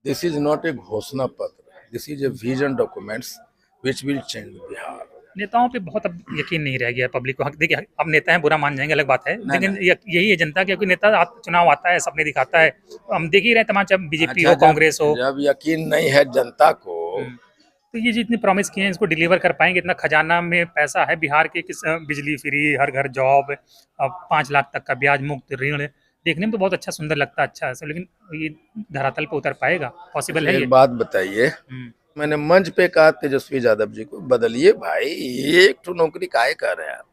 This is not a घोषणा पत्र. This is a vision documents which will change Bihar. नेताओं पे बहुत अब यकीन नहीं रह गया पब्लिक को। देखिए, अब नेता हैं बुरा मान जाएंगे अलग बात है, लेकिन यही है जनता, क्योंकि नेता चुनाव आता है, सपने दिखाता है। तो हम देख ही रहे हैं तमाम, चाहे बीजेपी हो, कांग्रेस हो। जब यकीन नहीं है जनता को, तो ये जितनी प्रॉमिस किए हैं इसको डिलीवर कर पाएंगे? इतना खजाना में पैसा है बिहार के, किस बिजली फ्री, हर घर जॉब, 5 लाख तक का ब्याज मुक्त ऋण, देखने में तो बहुत अच्छा सुंदर लगता है, अच्छा है, लेकिन ये धरातल पे उतर पाएगा? पॉसिबल है ये? एक बात बताइए, मैंने मंच पे कहा तेजस्वी यादव जी को, बदलिए भाई, एक तो नौकरी काहे कर रहे हैं आप,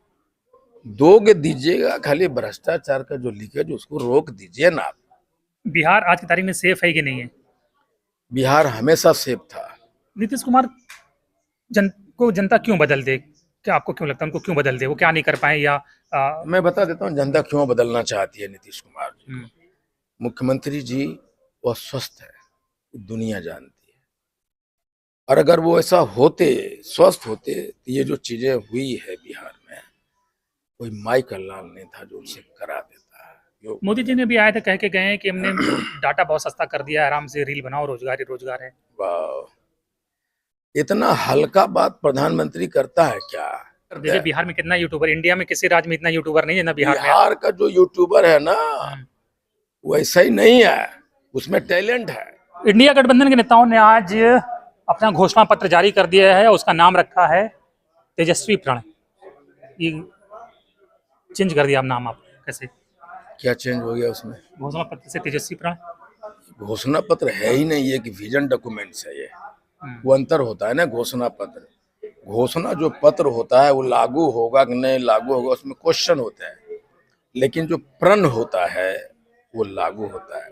दोगे दीजिएगा, खाली भ्रष्टाचार का जो लीकेज उसको रोक दीजिए ना आप। बिहार आज की तारीख में सेफ है कि नहीं है? बिहार हमेशा सेफ था। नीतीश कुमार जनता क्यों बदल दे? क्या आपको क्यों लगता है उनको क्यों बदल दे? वो क्या नहीं कर पाए? या मैं बता देता हूँ जनता क्यों बदलना चाहती है नीतीश कुमार जी। मुख्यमंत्री जी वो स्वस्थ है, दुनिया जानती है, और अगर वो ऐसा होते, स्वस्थ होते, तो ये जो चीजें हुई है बिहार में, कोई माई का लाल नहीं था जो उनसे करा देता है। मोदी जी ने भी आए थे, कह के गए हैं कि हमने डाटा बहुत सस्ता कर दिया है, आराम से रील बनाओ, रोजगार ही रोजगार है। वाह, इतना हल्का बात प्रधानमंत्री करता है क्या? देखिए बिहार में कितना यूट्यूबर, इंडिया में किसी राज्य में इतना यूट्यूबर नहीं है ना बिहार में। बिहार का जो यूट्यूबर है ना, वैसा ही नहीं है, उसमें टैलेंट है। इंडिया गठबंधन के नेताओं ने आज अपना घोषणा पत्र जारी कर दिया है, उसका नाम रखा है तेजस्वी प्रणय। ये चेंज कर दिया अब नाम, आप कैसे? क्या चेंज हो गया उसमें? घोषणा पत्र से तेजस्वी प्रणय। घोषणा पत्र है ही नहीं, ये कि विजन डॉक्यूमेंट्स है ये। वो अंतर होता है ना, घोषणा पत्र, घोषणा जो पत्र होता है वो लागू होगा कि नहीं लागू होगा उसमें क्वेश्चन होता है, लेकिन जो प्रण होता है वो लागू होता है।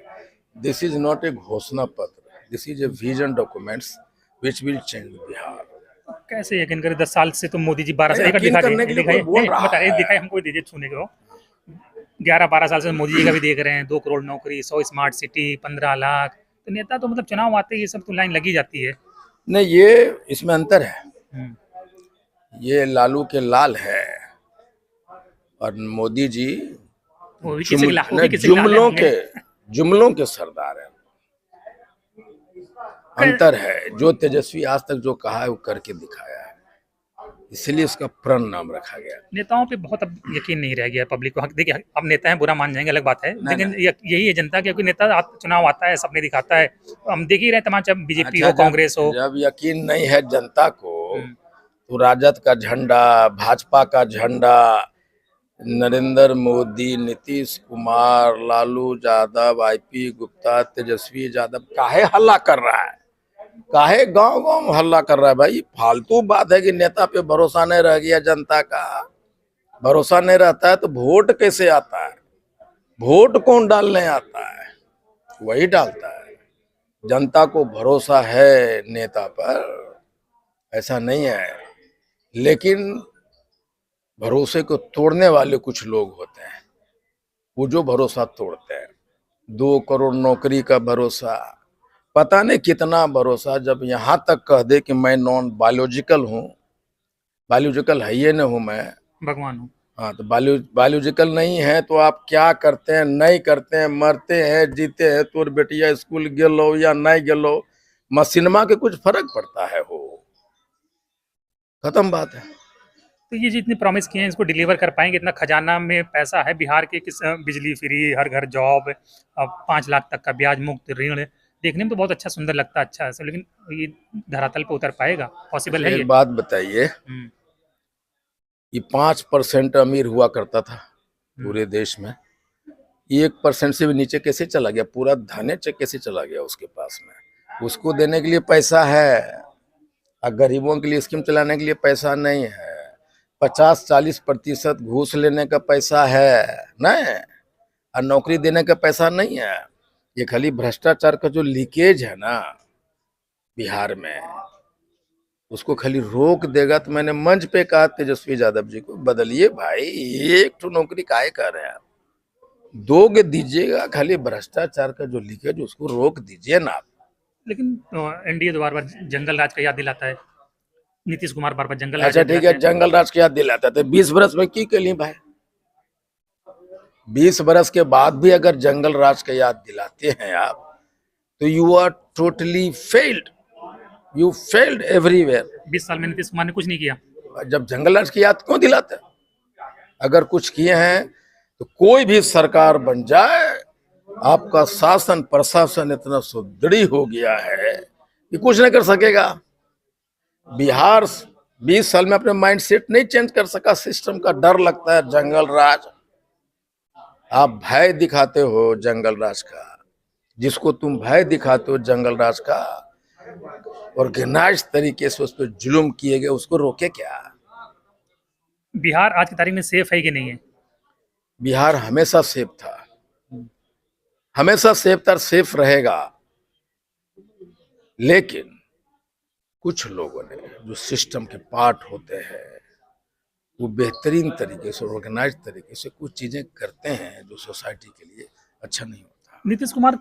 दिस इज नॉट ए घोषणा पत्र, this is a vision documents which will change Bihar. कैसे यकीन करें? 10 साल से तो मोदी जी 12 साल दिखाई हमको दीजिए छूने को। 11-12 साल से मोदी जी का भी देख रहे हैं, 2 करोड़ नौकरी, 100 स्मार्ट सिटी, 15 लाख। तो नेता तो मतलब चुनाव आते ही ये सब तो लाइन लगी जाती है। नहीं, ये इसमें अंतर है, ये लालू के लाल है और मोदी जी जुमलों के सरदार है। अंतर है, जो तेजस्वी आज तक जो कहा है वो करके दिखाया है, इसलिए इसका प्रण नाम रखा गया। नेताओं पे बहुत अब यकीन नहीं रह गया पब्लिक को। देखिए, अब नेता हैं बुरा मान जाएंगे अलग बात है, लेकिन यही है जनता, क्योंकि नेता चुनाव आता है, सपने दिखाता है। तो हम देख ही रहे हैं तमाम, चाहे बीजेपी हो, कांग्रेस हो। जब यकीन नहीं है जनता को, तो राजद का झंडा, भाजपा का झंडा, नरेंद्र मोदी, नीतीश कुमार, लालू यादव, आईपी गुप्ता, तेजस्वी यादव काहे हल्ला कर रहा है, काहे गांव गांव हल्ला कर रहा है? भाई फालतू बात है कि नेता पे भरोसा नहीं रह गया जनता का। भरोसा नहीं रहता है तो वोट कैसे आता है? वोट कौन डालने आता है? वही डालता है। जनता को भरोसा है नेता पर, ऐसा नहीं है, लेकिन भरोसे को तोड़ने वाले कुछ लोग होते हैं, वो जो भरोसा तोड़ते हैं। 2 करोड़ नौकरी का भरोसा, पता नहीं कितना भरोसा, जब यहाँ तक कह दे कि मैं नॉन बायोलॉजिकल हूँ, बायोलॉजिकल है ये न हूँ, मैं भगवान हूँ। हाँ, तो बायोलॉजिकल नहीं है तो आप क्या करते हैं, नहीं करते हैं, मरते हैं, जीते हैं, तोर बेटिया स्कूल गेलो या नहीं गेलो, मशीनमा के कुछ फर्क पड़ता है? हो खत्म बात है। तो ये जितनी प्रॉमिस किए हैं इसको डिलीवर कर पाएंगे? इतना खजाना में पैसा है बिहार के, किस बिजली फ्री, हर घर जॉब, 5 लाख तक का ब्याज मुक्त ऋण, देखने में तो बहुत अच्छा सुंदर लगता है, अच्छा है, लेकिन ये धरातल पे उतर पाएगा? पॉसिबल है ये? एक बात बताइए, ये 5% अमीर हुआ करता था पूरे देश में, 1% से भी नीचे कैसे चला गया? पूरा धन कैसे चला गया उसके पास में? उसको देने के लिए पैसा है और गरीबों के लिए स्कीम चलाने के लिए पैसा नहीं है। 50-40% घूस लेने का पैसा है नहीं, और नौकरी देने का पैसा नहीं है। ये खाली भ्रष्टाचार का जो लीकेज है ना बिहार में, उसको खाली रोक देगा। तो मैंने मंच पे कहा तेजस्वी यादव जी को, बदलिए भाई, एक तो नौकरी काहे कर रहे हैं आप, दोगे दीजिएगा, खाली भ्रष्टाचार का जो लीकेज उसको रोक दीजिए ना आप। लेकिन एनडीए तो बार बार जंगल राज का याद दिलाता है, नीतीश कुमार बार बार जंगल राज। अच्छा ठीक है, जंगल राज की याद दिलाता है, 20 बरस में की कली भाई? 20 बरस के बाद भी अगर जंगल राज का याद दिलाते हैं आप, तो you are totally failed, you failed everywhere. 20 साल में नीतीश कुमार ने कुछ नहीं किया। जब जंगल राज की याद क्यों दिलाते हैं? अगर कुछ किए हैं तो कोई भी सरकार बन जाए, आपका शासन प्रशासन इतना सुदृढ़ हो गया है कि कुछ नहीं कर सकेगा। बिहार 20 साल में अपने माइंड सेट नहीं चेंज कर सका, सिस्टम का डर लगता है जंगल राज। आप भय दिखाते हो जंगल राज का, जिसको तुम भय दिखाते हो जंगल राज का, ऑर्गेनाइज तरीके से उस पर जुल्म किए गए, उसको रोके क्या? बिहार आज की तारीख में सेफ है कि नहीं है? बिहार हमेशा सेफ था, हमेशा सेफ था, सेफ रहेगा। लेकिन कुछ लोगों ने जो सिस्टम के पार्ट होते हैं, वो बेहतरीन तरीके से ऑर्गेनाइज तरीके से कुछ चीजें करते हैं जो सोसाइटी के लिए अच्छा नहीं होता। नीतीश कुमार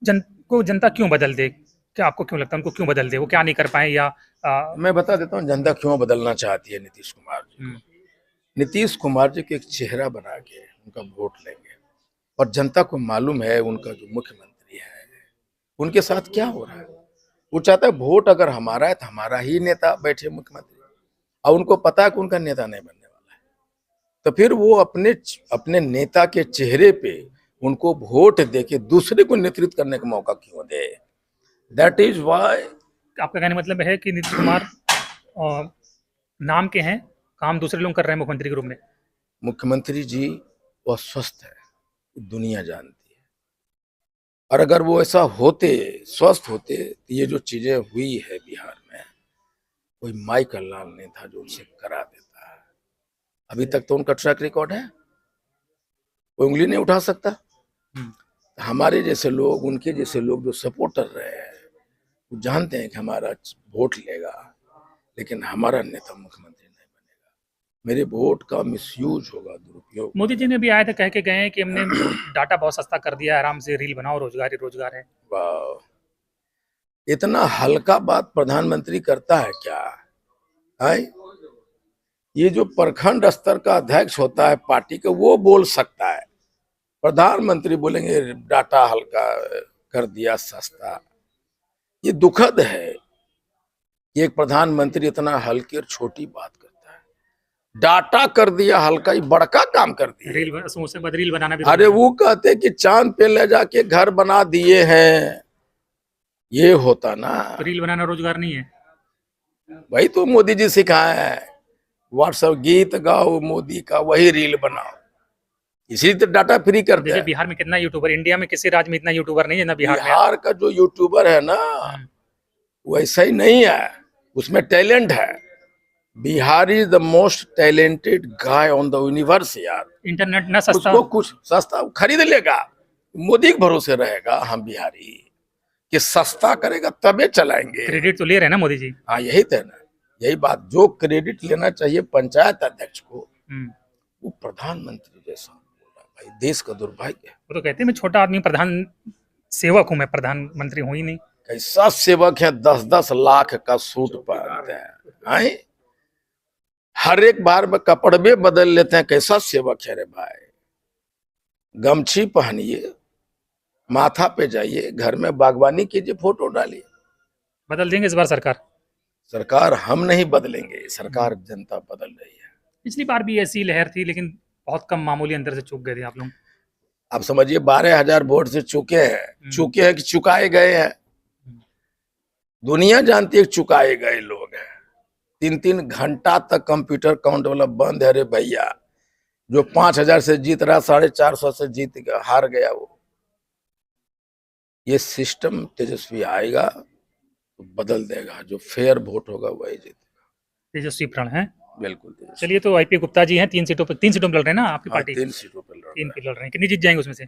जनता क्यों बदल दे? क्या आपको क्यों लगता है उनको क्यों बदल दे? वो क्या नहीं कर पाए या मैं बता देता हूँ जनता क्यों बदलना चाहती है नीतीश कुमार जी। नीतीश कुमार जी को एक चेहरा बना के उनका वोट लेंगे, और जनता को मालूम है उनका जो मुख्यमंत्री है उनके साथ क्या हो रहा है। वो चाहता है वोट अगर हमारा है तो हमारा ही नेता बैठे मुख्यमंत्री, और उनको पता है कि उनका नेता नहीं बनने वाला है, तो फिर वो अपने नेता के चेहरे पे उनको वोट देके दूसरे को नेतृत्व करने का मौका क्यों दे? That is why. आपका कहने मतलब है कि नीतीश कुमार नाम के हैं, काम दूसरे लोग कर रहे हैं मुख्यमंत्री के रूप में। मुख्यमंत्री जी वो स्वस्थ है, दुनिया जानती है, और अगर वो ऐसा होते, स्वस्थ होते, तो ये जो चीजें हुई है बिहार में, कोई माई का लाल नहीं था जो उनसे करा देता है। अभी तक तो उनका ट्रैक रिकॉर्ड है, कोई उंगली नहीं उठा सकता। हमारे जैसे लोग, उनके जैसे लोग जो सपोर्टर रहे हैं, वो जानते हैं कि हमारा वोट लेगा, लेकिन हमारा नेता मुख्यमंत्री नहीं बनेगा, मेरे वोट का मिसयूज होगा, दुरुपयोग। मोदी जी ने भी आए थे, कह के गए हैं कि हमने डाटा बहुत सस्ता कर दिया है, आराम से रील बनाओ, रोजगार ही रोजगार है। वाह, इतना हल्का बात प्रधानमंत्री करता है क्या? है ये जो प्रखंड स्तर का अध्यक्ष होता है पार्टी का, वो बोल सकता है, प्रधानमंत्री बोलेंगे डाटा हल्का कर दिया, सस्ता। ये दुखद है कि एक प्रधानमंत्री इतना हल्की और छोटी बात करता है। डाटा कर दिया हल्का, ये बड़का काम कर दिया। रील समोसे बाद रील बनाना भी। अरे वो कहते कि चांद पे ले जाके घर बना दिए हैं, ये होता ना। तो रील बनाना रोजगार नहीं है? वही तो मोदी जी सिखाए हैं, व्हाट्सएप गीत गाओ मोदी का, वही रील बनाओ, इसी तो डाटा फ्री करते देखिए हैं। बिहार में कितना यूट्यूबर, इंडिया में किसी राज्य में इतना यूट्यूबर नहीं है ना बिहार में। बिहार का जो यूट्यूबर है ना, वैसा ही नहीं है, उसमें टैलेंट है। Bihar is the most talented guy on the universe यार। इंटरनेट ना सस्ता, उसको कुछ सस्ता खरीद लेगा, मोदी के भरोसे रहेगा। हम बिहारी कि सस्ता करेगा तबे चलाएंगे। क्रेडिट तो ले रहे हैं ना मोदी जी। हाँ यही तो है ना, यही बात, जो क्रेडिट लेना चाहिए पंचायत अध्यक्ष को, वो प्रधानमंत्री जैसा बोला। भाई देश का दुर्भाग्य है। वो तो कहते हैं मैं छोटा आदमी, प्रधान सेवक हूँ, मैं प्रधानमंत्री हूँ ही नहीं। कैसा सेवक है, 10-10 लाख का सूट पहनते हैं, हर एक बार में कपड़े बदल लेते हैं। कैसा सेवक है रे भाई? गमछी पहनिए, माथा पे जाइए, घर में बागवानी कीजिए, फोटो डालिए। बदल देंगे इस बार सरकार? सरकार हम नहीं बदलेंगे, सरकार जनता बदल रही है। पिछली बार भी ऐसी लहर थी, लेकिन बहुत कम मामूली अंतर से चूक गए थे आप लोग। आप समझिए 12,000 वोट से चुके हैं कि चुकाए गए हैं। दुनिया जानती है चुकाए गए लोग हैं। 3-3 घंटा तक कंप्यूटर काउंट वाला बंद है रे भैया। जो 5,000 से जीत रहा, 450 से जीत गया, हार गया वो। ये सिस्टम तेजस्वी आएगा तो बदल देगा, जो फेयर वोट होगा वही जीतेगा। तेजस्वी प्रण है बिल्कुल। चलिए, तो आईपी गुप्ता जी हैं, 3 सीटों पे लड़ रहे हैं ना आपकी पार्टी? 3 सीटों पर लड़ रहे 3 पे लड़ रहे हैं, कितनी जीत जाएंगे उसमें से?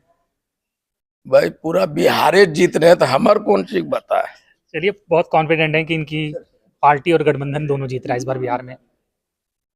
भाई पूरा बिहार जीत रहे हैं, तो हमार कौन चीज बता है। चलिए, बहुत कॉन्फिडेंट है कि इनकी पार्टी और गठबंधन दोनों जीत रहा है इस बार बिहार में।